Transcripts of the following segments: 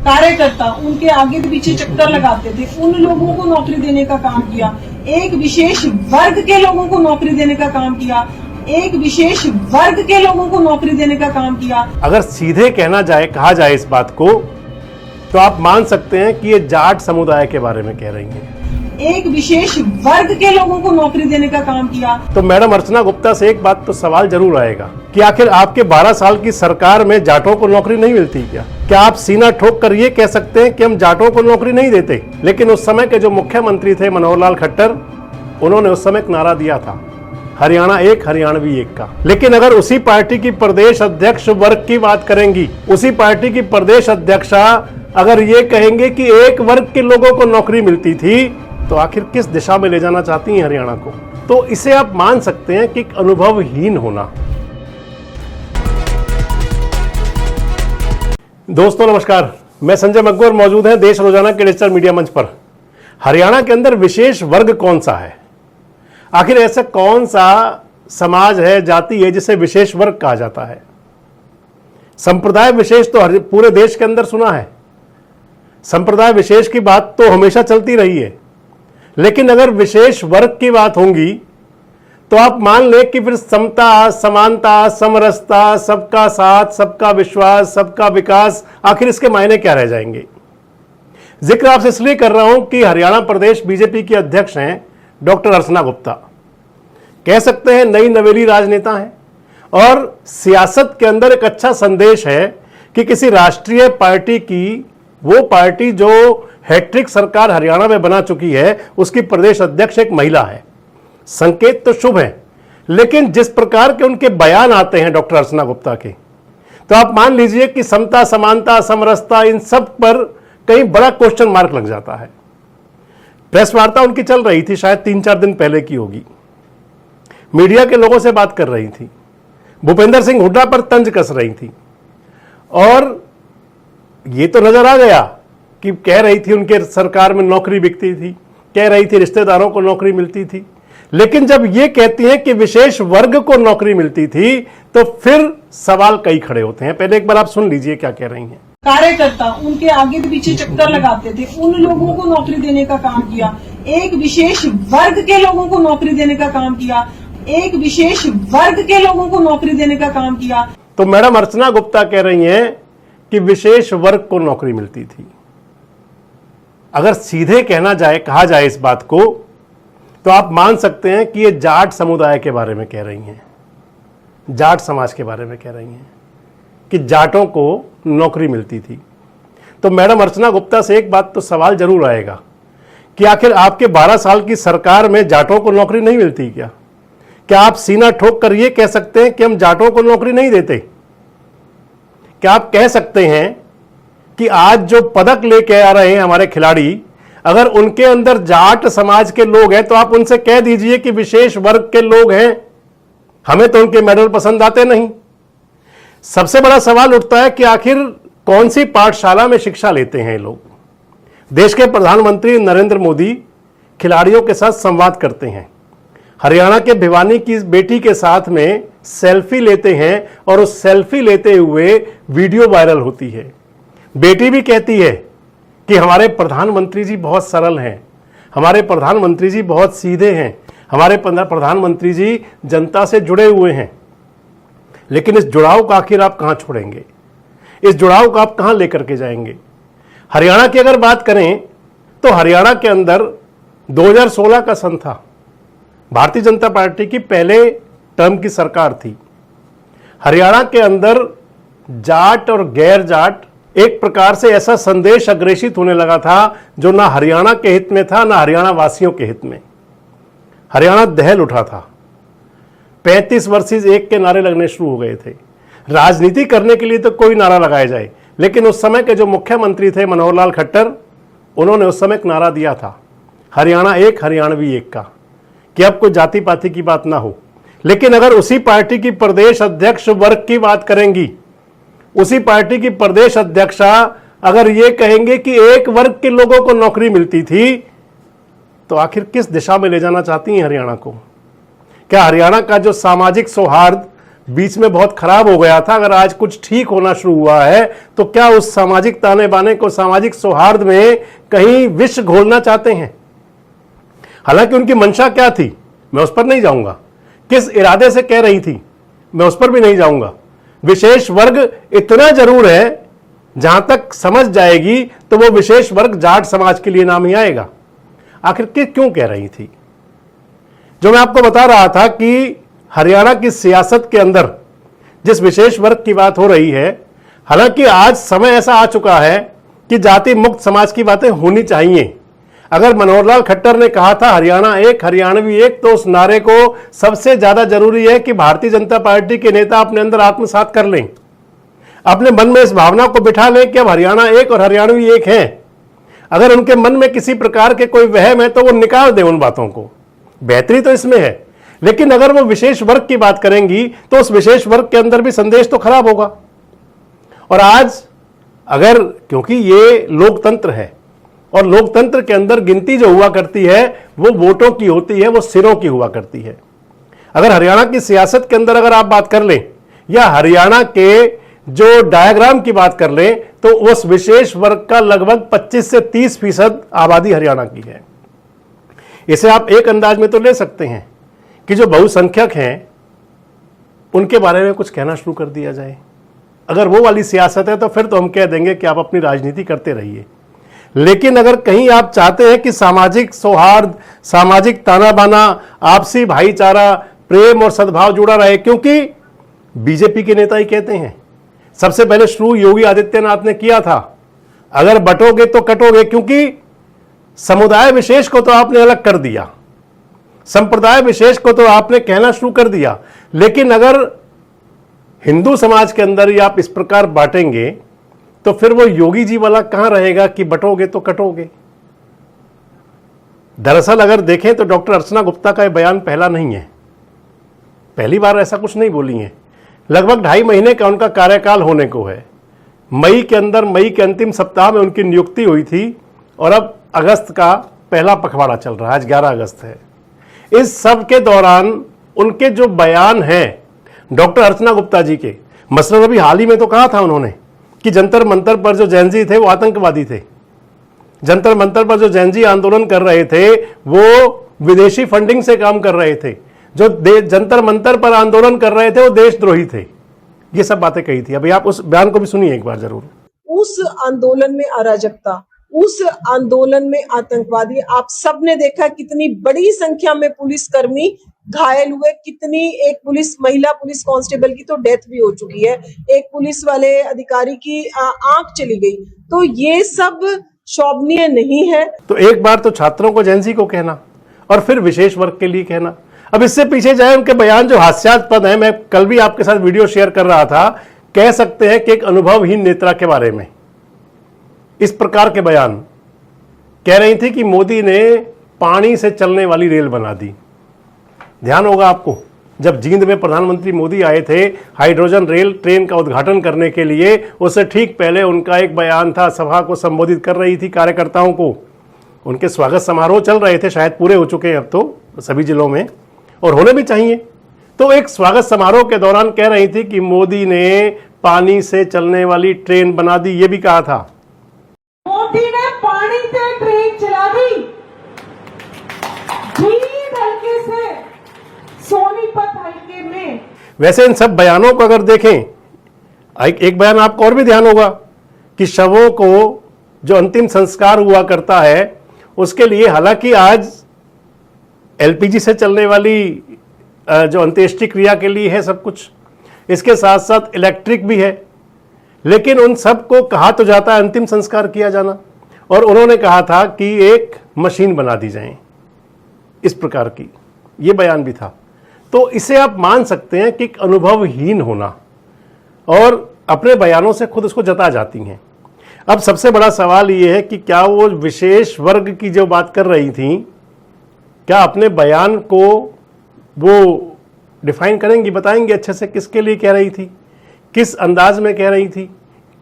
कार्यकर्ता उनके आगे पीछे चक्कर लगाते थे, उन लोगों को नौकरी देने का काम किया। एक विशेष वर्ग के लोगों को नौकरी देने का काम किया, एक विशेष वर्ग के लोगों को नौकरी देने का काम किया। अगर सीधे कहा जाए इस बात को, तो आप मान सकते हैं कि ये जाट समुदाय के बारे में कह रही हैं। एक विशेष वर्ग के लोगों को नौकरी देने का काम किया। तो मैडम अर्चना गुप्ता से एक बात तो सवाल जरूर आएगा कि आखिर आपके 12 साल की सरकार में जाटों को नौकरी नहीं मिलती क्या आप सीना ठोक कर ये कह सकते हैं कि हम जाटों को नौकरी नहीं देते? लेकिन उस समय के जो मुख्यमंत्री थे मनोहर लाल खट्टर, उन्होंने उस समय एक नारा दिया था, हरियाणा एक हरियाणवी एक का। लेकिन अगर उसी पार्टी की प्रदेश अध्यक्ष वर्ग की बात करेंगी, उसी पार्टी की प्रदेश अध्यक्षा अगर ये कहेंगे कि एक वर्ग के लोगों को नौकरी मिलती थी, तो आखिर किस दिशा में ले जाना चाहती हैं हरियाणा को? तो इसे आप मान सकते हैं कि एक अनुभवहीन होना। दोस्तों नमस्कार, मैं संजय मग्गू और मौजूद हैं देश रोजाना के डिजिटल मीडिया मंच पर। हरियाणा के अंदर विशेष वर्ग कौन सा है? आखिर ऐसा कौन सा समाज है, जाति है जिसे विशेष वर्ग कहा जाता है? संप्रदाय विशेष तो पूरे देश के अंदर सुना है, संप्रदाय विशेष की बात तो हमेशा चलती रही है, लेकिन अगर विशेष वर्ग की बात होगी तो आप मान लें कि फिर समता, समानता, समरसता, सबका साथ, सबका विश्वास, सबका विकास, आखिर इसके मायने क्या रह जाएंगे? जिक्र आपसे इसलिए कर रहा हूं कि हरियाणा प्रदेश बीजेपी के अध्यक्ष हैं डॉक्टर अर्चना गुप्ता, कह सकते हैं नई नवेली राजनेता हैं, और सियासत के अंदर एक अच्छा संदेश है कि किसी राष्ट्रीय पार्टी की, वो पार्टी जो हैट्रिक सरकार हरियाणा में बना चुकी है, उसकी प्रदेश अध्यक्ष एक महिला है। संकेत तो शुभ है, लेकिन जिस प्रकार के उनके बयान आते हैं डॉक्टर अर्चना गुप्ता के, तो आप मान लीजिए कि समता, समानता, समरसता, इन सब पर कहीं बड़ा क्वेश्चन मार्क लग जाता है। प्रेस वार्ता उनकी चल रही थी, शायद 3-4 दिन पहले की होगी, मीडिया के लोगों से बात कर रही थी, भूपेंद्र सिंह हुड्डा पर तंज कस रही थी, और ये तो नजर आ गया कि कह रही थी उनके सरकार में नौकरी बिकती थी, कह रही थी रिश्तेदारों को नौकरी मिलती थी। लेकिन जब ये कहती हैं कि विशेष वर्ग को नौकरी मिलती थी, तो फिर सवाल कई खड़े होते हैं। पहले एक बार आप सुन लीजिए क्या कह रही हैं। कार्यकर्ता उनके आगे पीछे चक्कर लगाते थे, उन लोगों को नौकरी देने का काम किया। एक विशेष वर्ग के लोगों को नौकरी देने का काम किया, एक विशेष वर्ग के लोगों को नौकरी देने का काम किया। तो मैडम अर्चना गुप्ता कह रही हैं कि विशेष वर्ग को नौकरी मिलती थी। अगर सीधे कहा जाए इस बात को, तो आप मान सकते हैं कि ये जाट समुदाय के बारे में कह रही हैं, जाट समाज के बारे में कह रही हैं कि जाटों को नौकरी मिलती थी। तो मैडम अर्चना गुप्ता से एक बात तो सवाल जरूर आएगा कि आखिर आपके 12 साल की सरकार में जाटों को नौकरी नहीं मिलती क्या आप सीना ठोक कर ये कह सकते हैं कि हम जाटों को नौकरी नहीं देते? क्या आप कह सकते हैं कि आज जो पदक लेके आ रहे हैं हमारे खिलाड़ी, अगर उनके अंदर जाट समाज के लोग हैं, तो आप उनसे कह दीजिए कि विशेष वर्ग के लोग हैं, हमें तो उनके मेडल पसंद आते नहीं। सबसे बड़ा सवाल उठता है कि आखिर कौन सी पाठशाला में शिक्षा लेते हैं लोग? देश के प्रधानमंत्री नरेंद्र मोदी खिलाड़ियों के साथ संवाद करते हैं, हरियाणा के भिवानी की बेटी के साथ में सेल्फी लेते हैं, और उस सेल्फी लेते हुए वीडियो वायरल होती है। बेटी भी कहती है कि हमारे प्रधानमंत्री जी बहुत सरल हैं, हमारे प्रधानमंत्री जी बहुत सीधे हैं, हमारे प्रधानमंत्री जी जनता से जुड़े हुए हैं। लेकिन इस जुड़ाव का आखिर आप कहां छोड़ेंगे? इस जुड़ाव को आप कहां लेकर के जाएंगे? हरियाणा की अगर बात करें तो हरियाणा के अंदर 2016 का सन था, भारतीय जनता पार्टी की पहले टर्म की सरकार थी। हरियाणा के अंदर जाट और गैर जाट एक प्रकार से ऐसा संदेश अग्रेषित होने लगा था जो ना हरियाणा के हित में था, ना हरियाणा वासियों के हित में। हरियाणा दहल उठा था, 35 वर्सेस 1 के नारे लगने शुरू हो गए थे। राजनीति करने के लिए तो कोई नारा लगाया जाए, लेकिन उस समय के जो मुख्यमंत्री थे मनोहर लाल खट्टर, उन्होंने उस समय एक नारा दिया था, हरियाणा एक हरियाणवी एक का, कि अब कोई जाति पाति की बात ना हो। लेकिन अगर उसी पार्टी की प्रदेश अध्यक्ष वर्ग की बात करेंगी, उसी पार्टी की प्रदेश अध्यक्षा अगर ये कहेंगे कि एक वर्ग के लोगों को नौकरी मिलती थी, तो आखिर किस दिशा में ले जाना चाहती हैं हरियाणा को? क्या हरियाणा का जो सामाजिक सौहार्द, बीच में बहुत खराब हो गया था, अगर आज कुछ ठीक होना शुरू हुआ है तो क्या उस सामाजिक ताने बाने को सामाजिक सौहार्द में कहीं विष घोलना चाहते हैं? हालांकि उनकी मंशा क्या थी मैं उस पर नहीं जाऊंगा, किस इरादे से कह रही थी मैं उस पर भी नहीं जाऊंगा। विशेष वर्ग इतना जरूर है, जहां तक समझ जाएगी तो वो विशेष वर्ग जाट समाज के लिए नाम ही आएगा। आखिर क्यों कह रही थी? जो मैं आपको बता रहा था कि हरियाणा की सियासत के अंदर जिस विशेष वर्ग की बात हो रही है, हालांकि आज समय ऐसा आ चुका है कि जाति मुक्त समाज की बातें होनी चाहिए। अगर मनोहर लाल खट्टर ने कहा था हरियाणा एक हरियाणवी एक, तो उस नारे को सबसे ज्यादा जरूरी है कि भारतीय जनता पार्टी के नेता अपने अंदर आत्मसात कर लें, अपने मन में इस भावना को बिठा लें कि अब हरियाणा एक और हरियाणवी एक हैं। अगर उनके मन में किसी प्रकार के कोई वहम है तो वो निकाल दें उन बातों को, बेहतरी तो इसमें है। लेकिन अगर वो विशेष वर्ग की बात करेंगी तो उस विशेष वर्ग के अंदर भी संदेश तो खराब होगा। और आज अगर, क्योंकि ये लोकतंत्र है और लोकतंत्र के अंदर गिनती जो हुआ करती है वो वोटों की होती है, वो सिरों की हुआ करती है। अगर हरियाणा की सियासत के अंदर अगर आप बात कर लें या हरियाणा के जो डायग्राम की बात कर लें तो उस विशेष वर्ग का लगभग 25 से 30% आबादी हरियाणा की है। इसे आप एक अंदाज में तो ले सकते हैं कि जो बहुसंख्यक हैं उनके बारे में कुछ कहना शुरू कर दिया जाए। अगर वो वाली सियासत है तो फिर तो हम कह देंगे कि आप अपनी राजनीति करते रहिए। लेकिन अगर कहीं आप चाहते हैं कि सामाजिक सौहार्द, सामाजिक ताना बाना, आपसी भाईचारा, प्रेम और सद्भाव जुड़ा रहे, क्योंकि बीजेपी के नेता ही कहते हैं, सबसे पहले शुरू योगी आदित्यनाथ ने किया था, अगर बटोगे तो कटोगे, क्योंकि समुदाय विशेष को तो आपने अलग कर दिया, संप्रदाय विशेष को तो आपने कहना शुरू कर दिया। लेकिन अगर हिंदू समाज के अंदर ही आप इस प्रकार बांटेंगे तो फिर वो योगी जी वाला कहां रहेगा कि बटोगे तो कटोगे। दरअसल अगर देखें तो डॉक्टर अर्चना गुप्ता का यह बयान पहला नहीं है, पहली बार ऐसा कुछ नहीं बोली है। लगभग 2.5 महीने का उनका कार्यकाल होने को है। मई के अंतिम सप्ताह में उनकी नियुक्ति हुई थी और अब अगस्त का पहला पखवाड़ा चल रहा है, आज 11 अगस्त है। इस सब के दौरान उनके जो बयान हैं डॉक्टर अर्चना गुप्ता जी के, मसलन अभी हाल ही में तो कहा था उन्होंने कि जंतर मंतर पर जो जैन जी थे वो आतंकवादी थे, जंतर मंतर पर जो जैन जी आंदोलन कर रहे थे वो विदेशी फंडिंग से काम कर रहे थे, जो जंतर मंतर पर आंदोलन कर रहे थे वो देशद्रोही थे। ये सब बातें कही थी। अभी आप उस बयान को भी सुनिए एक बार जरूर। उस आंदोलन में अराजकता, उस आंदोलन में आतंकवादी, आप सब ने देखा कितनी बड़ी संख्या में पुलिसकर्मी घायल हुए, कितनी, एक महिला पुलिस कांस्टेबल की तो डेथ भी हो चुकी है, एक पुलिस वाले अधिकारी की आंख चली गई। तो ये सब शोभनीय नहीं है। तो एक बार तो छात्रों को जैन जी को कहना और फिर विशेष वर्ग के लिए कहना। अब इससे पीछे जाए उनके बयान जो हास्यास्पद है, मैं कल भी आपके साथ वीडियो शेयर कर रहा था, कह सकते हैं कि एक अनुभवहीन नेता के बारे में इस प्रकार के बयान। कह रही थी कि मोदी ने पानी से चलने वाली रेल बना दी। ध्यान होगा आपको, जब जींद में प्रधानमंत्री मोदी आए थे हाइड्रोजन रेल ट्रेन का उद्घाटन करने के लिए, उससे ठीक पहले उनका एक बयान था, सभा को संबोधित कर रही थी कार्यकर्ताओं को। उनके स्वागत समारोह चल रहे थे, शायद पूरे हो चुके हैं अब तो सभी जिलों में, और होने भी चाहिए। तो एक स्वागत समारोह के दौरान कह रही थी कि मोदी ने पानी से चलने वाली ट्रेन बना दी। ये भी कहा था मोदी ने पानी से ट्रेन चला दी, जींद हल्के से सोनीपत हल्के में। वैसे इन सब बयानों को अगर देखें, एक बयान आपको और भी ध्यान होगा कि शवों को जो अंतिम संस्कार हुआ करता है उसके लिए, हालांकि आज एलपीजी से चलने वाली जो अंत्येष्टि क्रिया के लिए है सब कुछ, इसके साथ साथ इलेक्ट्रिक भी है, लेकिन उन सब को कहा तो जाता है अंतिम संस्कार किया जाना, और उन्होंने कहा था कि एक मशीन बना दी जाए, इस प्रकार की ये बयान भी था। तो इसे आप मान सकते हैं कि अनुभवहीन होना, और अपने बयानों से खुद उसको जता जाती हैं। अब सबसे बड़ा सवाल ये है कि क्या वो विशेष वर्ग की जो बात कर रही थी, क्या अपने बयान को वो डिफाइन करेंगी, बताएंगे अच्छे से किसके लिए कह रही थी, किस अंदाज में कह रही थी,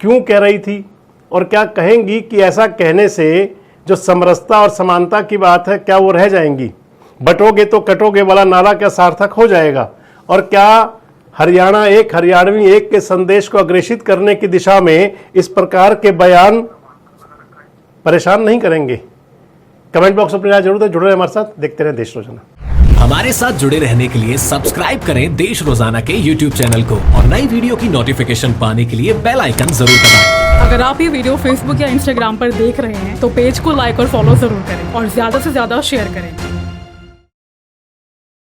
क्यों कह रही थी, और क्या कहेंगी कि ऐसा कहने से जो समरसता और समानता की बात है क्या वो रह जाएंगी, बटोगे तो कटोगे वाला नारा क्या सार्थक हो जाएगा, और क्या हरियाणा एक, हरियाणवी एक के संदेश को अग्रेसित करने की दिशा में इस प्रकार के बयान परेशान नहीं करेंगे? कमेंट बॉक्स में अपनी राय जरूर दें। जुड़े रहे हमारे साथ, देखते रहे देश रोजाना। हमारे साथ जुड़े रहने के लिए सब्सक्राइब करें देश रोजाना के YouTube चैनल को और नई वीडियो की नोटिफिकेशन पाने के लिए बेल आइकन जरूर दबाएं। अगर आप ये वीडियो फेसबुक या इंस्टाग्राम पर देख रहे हैं तो पेज को लाइक और फॉलो जरूर करें और ज्यादा से ज्यादा शेयर करें।